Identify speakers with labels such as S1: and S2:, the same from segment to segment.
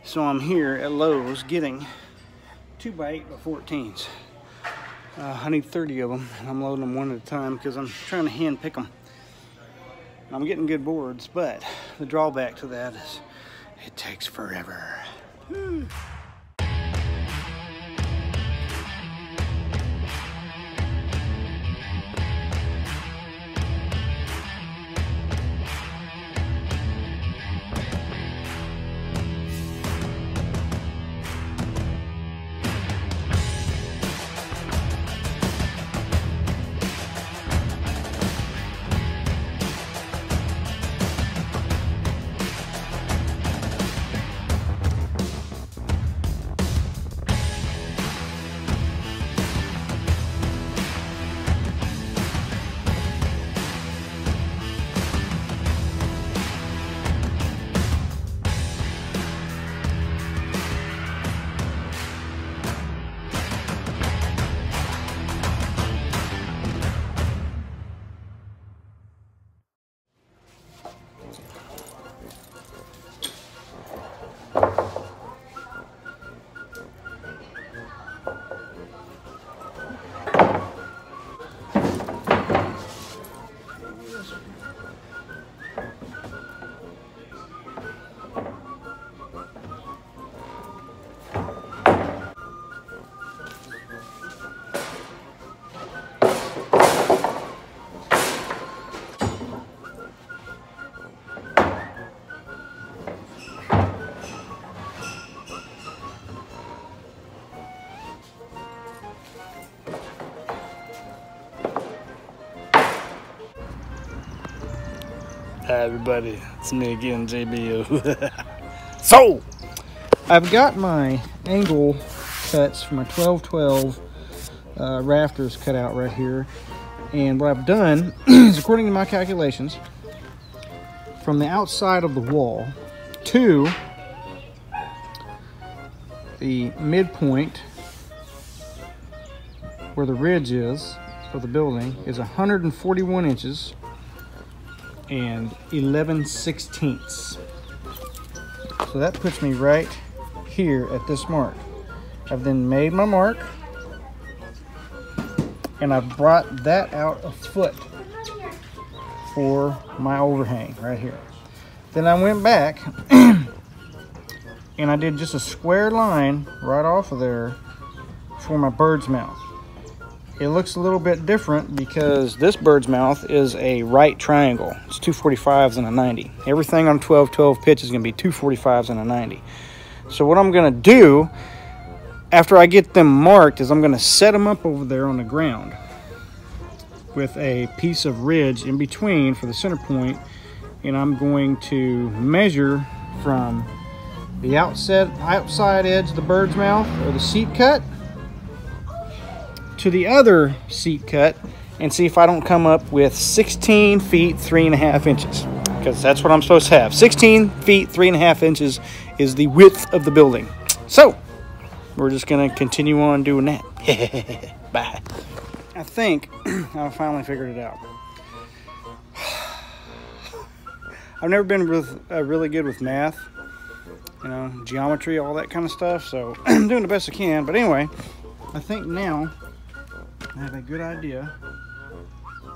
S1: So I'm here at Lowe's getting 2x8x14s. I need 30 of them, and I'm loading them one at a time because I'm trying to hand pick them. I'm getting good boards, but the drawback to that is it takes forever. Hi everybody, it's me again, JBO. So, I've got my angle cuts for my 12-12 rafters cut out right here. And what I've done is, according to my calculations, from the outside of the wall to the midpoint where the ridge is for the building is 141 inches and 11/16. So that puts me right here at this mark. I've then made my mark and I've brought that out a foot for my overhang right here. Then I went back and I did just a square line right off of there for my bird's mouth. It looks a little bit different because this bird's mouth is a right triangle. It's 245s and a 90. Everything on 12-12 pitch is going to be 245s and a 90. So what I'm going to do after I get them marked is I'm going to set them up over there on the ground with a piece of ridge in between for the center point, and I'm going to measure from the outside edge of the bird's mouth or the seat cut to the other seat cut and see if I don't come up with 16 feet 3.5 inches, because that's what I'm supposed to have. 16 feet 3.5 inches is the width of the building. So we're just gonna continue on doing that. Bye. I think I finally figured it out. I've never been really good with math, you know, geometry, all that kind of stuff, so I'm doing the best I can. But anyway, I think now I have a good idea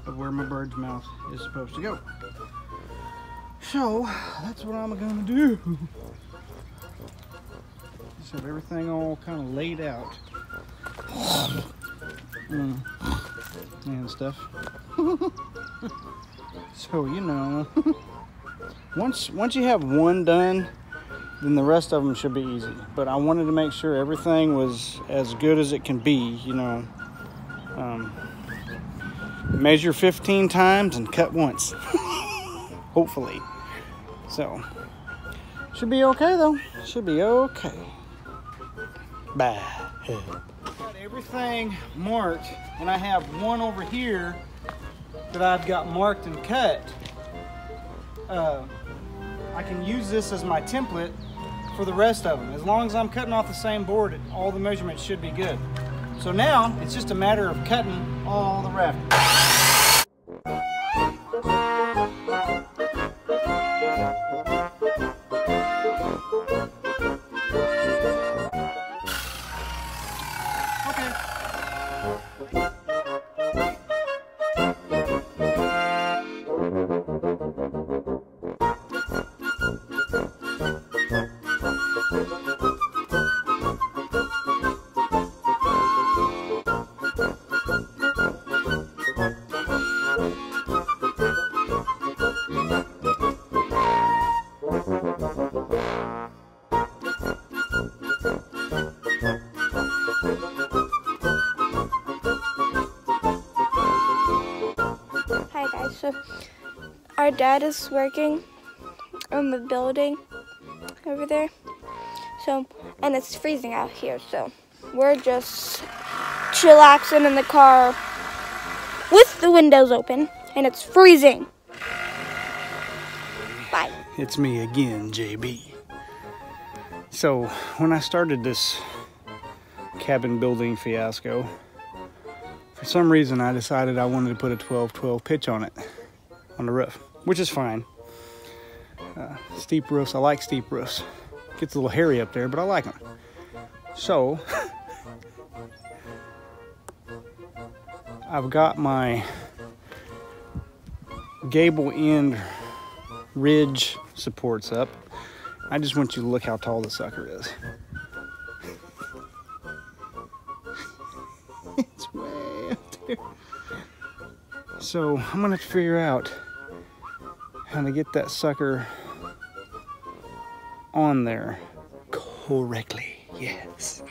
S1: of where my bird's mouth is supposed to go. So that's what I'm gonna do. Just have everything all kind of laid out and stuff. So, you know, once you have one done, then the rest of them should be easy. But I wanted to make sure everything was as good as it can be, you know. Measure 15 times and cut once. Hopefully. So, should be okay though. Should be okay. Bye. Got everything marked, and I have one over here that I've got marked and cut. I can use this as my template for the rest of them. As long as I'm cutting off the same board, all the measurements should be good. So now it's just a matter of cutting all the rafters.
S2: dad is working on the building over there. So, and it's freezing out here, so we're just chillaxing in the car with the windows open, and it's freezing. Bye.
S1: It's me again, JB. So, when I started this cabin building fiasco, for some reason I decided I wanted to put a 12-12 pitch on it, on the roof, which is fine. Steep roofs, I like steep roofs. Gets a little hairy up there, but I like them. So, I've got my gable end ridge supports up. I just want you to look how tall the sucker is. It's way up there. So I'm gonna have to figure out how to get that sucker on there correctly. Yes.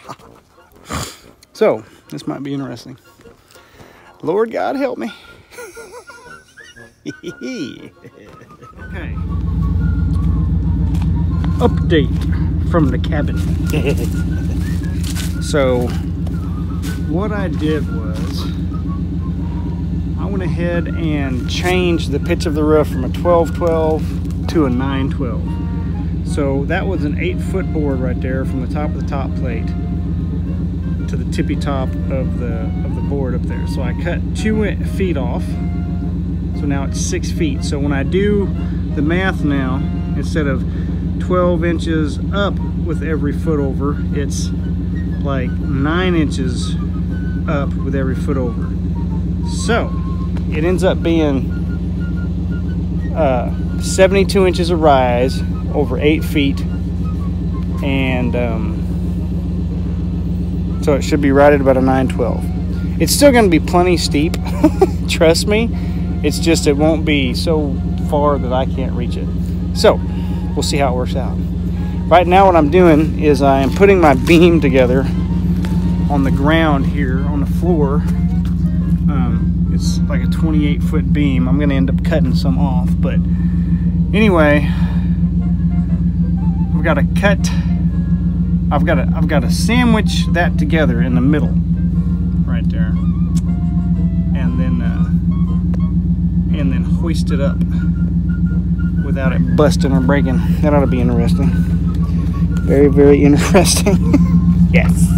S1: So this might be interesting. Lord God help me. Okay. Update from the cabin. So what I did was I went ahead and changed the pitch of the roof from a 12-12 to a 9-12. So that was an 8-foot board right there from the top of the top plate to the tippy top of the board up there. So I cut 2 feet off. So now it's 6 feet. So when I do the math now, instead of 12 inches up with every foot over, it's like 9 inches up with every foot over. So it ends up being 72 inches of rise over 8 feet, and so it should be right at about a 9-12. It's still going to be plenty steep, trust me. It's just it won't be so far that I can't reach it. So we'll see how it works out. Right now what I'm doing is I am putting my beam together on the ground here on the floor. It's like a 28-foot beam. I'm going to end up cutting some off, but anyway, I've got to cut. I've got to sandwich that together in the middle, right there, and then hoist it up without it busting or breaking. That ought to be interesting. Very, very interesting. Yes.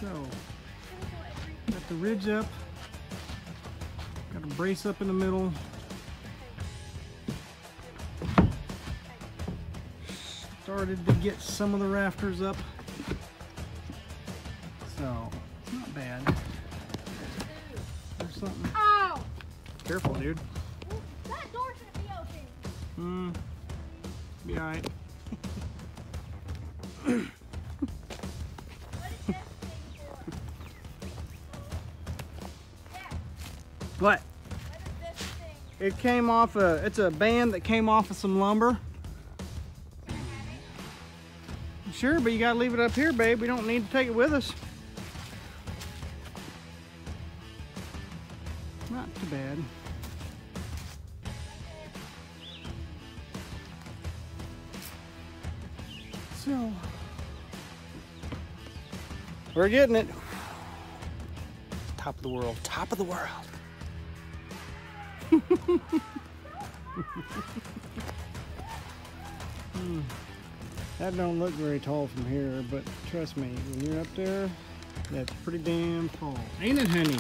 S1: So, got the ridge up, got a brace up in the middle. Started to get some of the rafters up. So, it's not bad. There's something.
S2: Ow!
S1: Careful, dude.
S2: That door should be open.
S1: Be alright. What? It came off it's a band that came off of some lumber. Sure, but you gotta leave it up here, babe. We don't need to take it with us. Not too bad. So, we're getting it. Top of the world. Top of the world. That don't look very tall from here, but trust me, when you're up there, that's pretty damn tall. Ain't it, honey?